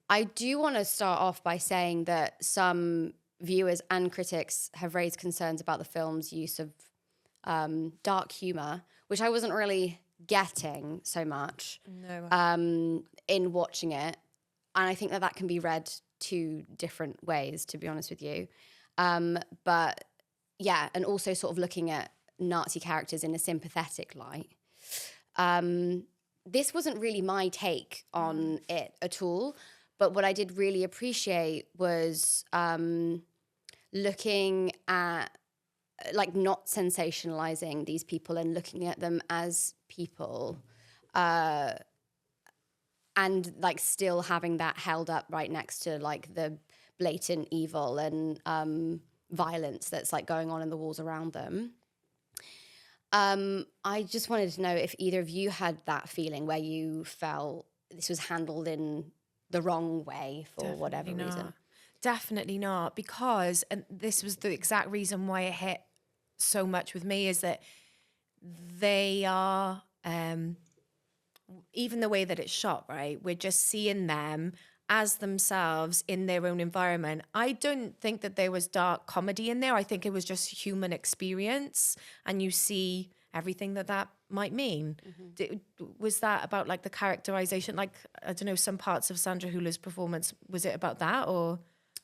I do want to start off by saying that some viewers and critics have raised concerns about the film's use of dark humour, which I wasn't really getting so much in watching it. And I think that can be read two different ways, to be honest with you. But yeah, and also sort of looking at Nazi characters in a sympathetic light. This wasn't really my take on it at all. But what I did really appreciate was looking at, like, not sensationalizing these people and looking at them as people, and like still having that held up right next to like the blatant evil and violence that's like going on in the walls around them. I just wanted to know if either of you had that feeling where you felt this was handled in the wrong way for whatever reason. Definitely not, because, and this was the exact reason why it hit so much with me, is that they are, even the way that it's shot, right? We're just seeing them as themselves in their own environment. I don't think that there was dark comedy in there. I think it was just human experience, and you see everything that might mean. Was that about like the characterization? Like, I don't know, some parts of Sandra Hüller's performance, was it about that, or?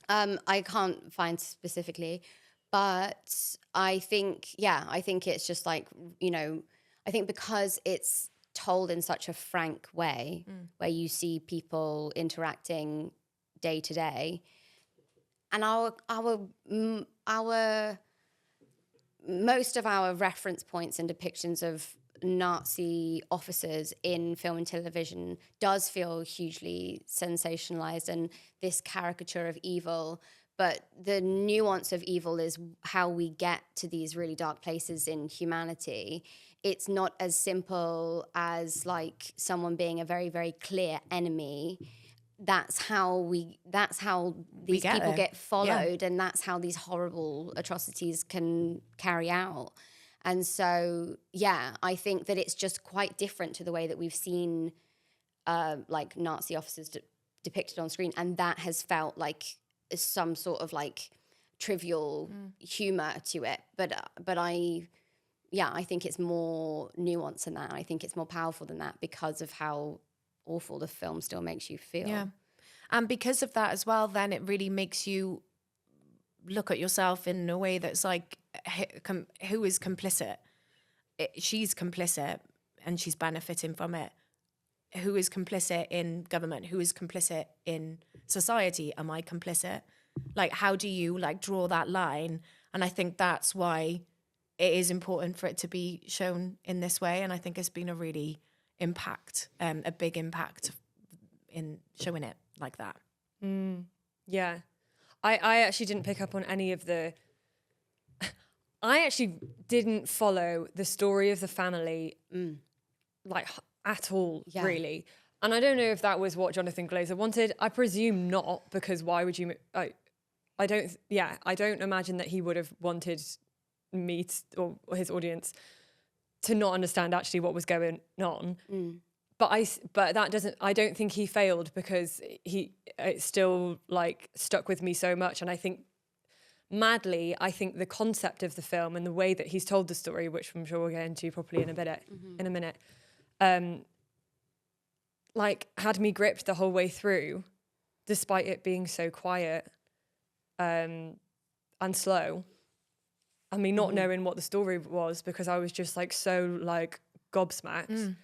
I can't find specifically, but I think it's just like, you know, I think because it's told in such a frank way, where you see people interacting day to day, and our most of our reference points and depictions of Nazi officers in film and television does feel hugely sensationalized and this caricature of evil. But the nuance of evil is how we get to these really dark places in humanity. It's not as simple as like someone being a very, very clear enemy. That's how these people get followed, and that's how these horrible atrocities can carry out. And so, yeah, I think that it's just quite different to the way that we've seen like Nazi officers depicted on screen, and that has felt like some sort of like trivial humor to it. But I think it's more nuanced than that. I think it's more powerful than that because of how awful the film still makes you feel. Yeah. And because of that as well, then it really makes you look at yourself in a way that's like, who is complicit? She's complicit and she's benefiting from it. Who is complicit in government? Who is complicit in society? Am I complicit? Like, how do you like draw that line? And I think that's why it is important for it to be shown in this way. And I think it's been a really a big impact in showing it like that. Yeah. I actually didn't pick up on any of the... I actually didn't follow the story of the family like at all, really. And I don't know if that was what Jonathan Glazer wanted. I presume not, because why would you... I don't imagine that he would have wanted me or his audience to not understand actually what was going on. But that doesn't... I don't think he failed, because it still like stuck with me so much. And I think madly, I think the concept of the film and the way that he's told the story, which I'm sure we'll get into properly in a minute, like had me gripped the whole way through, despite it being so quiet and slow. I mean, not knowing what the story was, because I was just like so like gobsmacked.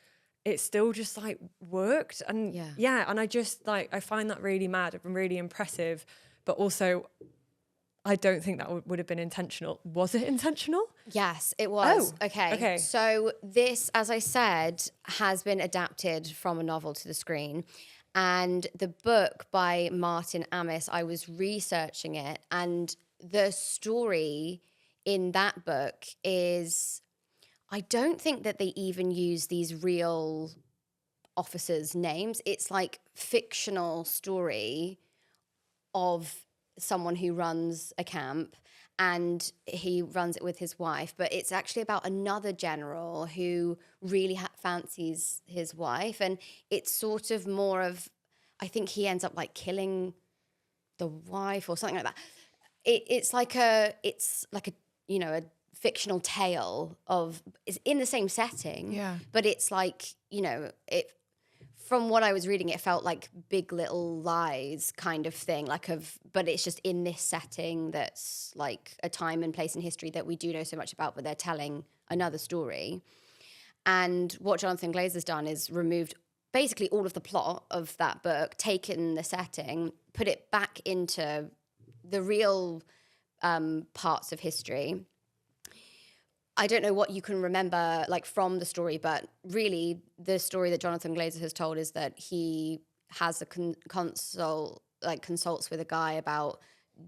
It still just like worked. And and I just like, I find that really mad and really impressive, but also I don't think that would have been intentional. Was it intentional? Yes, it was. Oh, okay. So this, as I said, has been adapted from a novel to the screen. And the book by Martin Amis, I was researching it, and the story in that book is, I don't think that they even use these real officers' names. It's like fictional story of someone who runs a camp, and he runs it with his wife, but it's actually about another general who really fancies his wife, and it's sort of more of I think he ends up like killing the wife or something like that. It's like a you know, a fictional tale of, it's in the same setting, but it's like, you know, it, from what I was reading, it felt like Big Little Lies kind of thing, but it's just in this setting that's like a time and place in history that we do know so much about, but they're telling another story. And what Jonathan Glazer's done is removed basically all of the plot of that book, taken the setting, put it back into the real parts of history. I don't know what you can remember like from the story, but really the story that Jonathan Glazer has told is that he has a consults with a guy about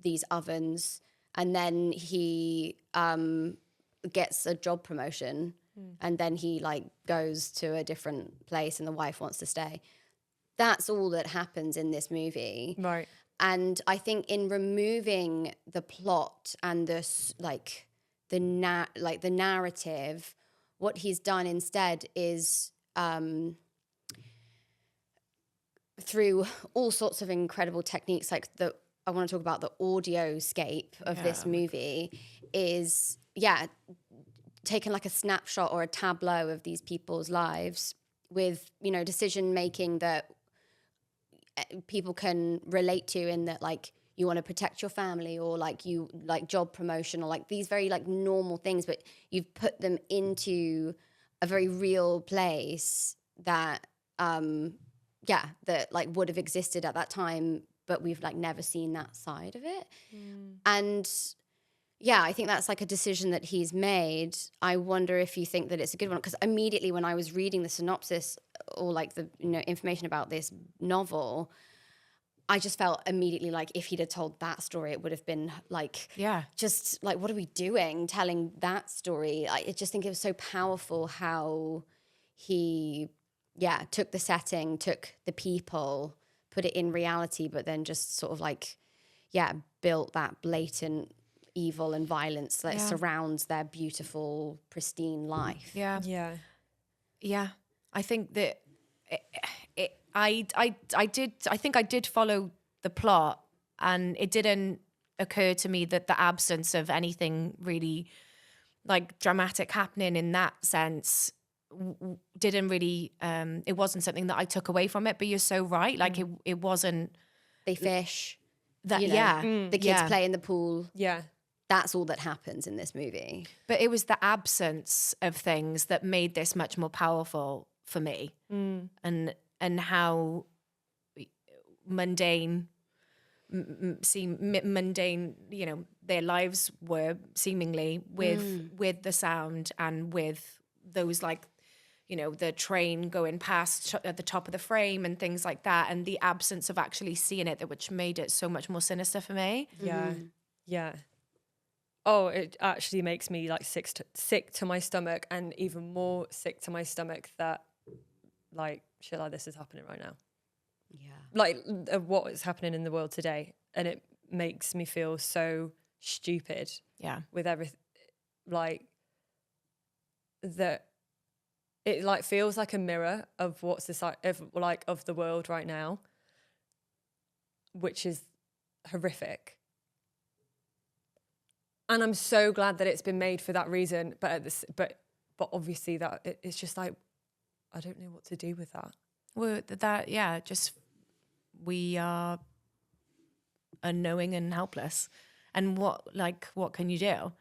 these ovens, and then he gets a job promotion, and then he like goes to a different place and the wife wants to stay. That's all that happens in this movie. Right. And I think in removing the plot and the narrative, what he's done instead is through all sorts of incredible techniques, like I want to talk about the audioscape of this movie, is taken like a snapshot or a tableau of these people's lives with, you know, decision making that people can relate to, in that like you want to protect your family, or like you like job promotion, or like these very like normal things, but you've put them into a very real place that that like would have existed at that time, but we've like never seen that side of it. And I think that's like a decision that he's made. I wonder if you think that it's a good one, because immediately when I was reading the synopsis or like the, you know, information about this novel, I just felt immediately like if he'd have told that story, it would have been like, just like, what are we doing telling that story? I just think it was so powerful how he, took the setting, took the people, put it in reality, but then just sort of like, built that blatant evil and violence that surrounds their beautiful, pristine life. Yeah. I think that I think I did follow the plot, and it didn't occur to me that the absence of anything really like dramatic happening in that sense didn't really it wasn't something that I took away from it. But you're so right, like it wasn't. They fish. That, you know, the kids play in the pool. Yeah. That's all that happens in this movie. But it was the absence of things that made this much more powerful for me. And how mundane, mundane, you know, their lives were seemingly with the sound, and with those, like, you know, the train going past at the top of the frame and things like that, and the absence of actually seeing it, which made it so much more sinister for me. Yeah. Oh, it actually makes me like sick to my stomach, and even more sick to my stomach that like shit like this is happening right now. Yeah. Like what is happening in the world today, and it makes me feel so stupid. Yeah. With everything, like that, it like feels like a mirror of what society, of the world right now, which is horrific. And I'm so glad that it's been made for that reason. But obviously that it's just like, I don't know what to do with that. Well, just we are unknowing and helpless. And what can you do?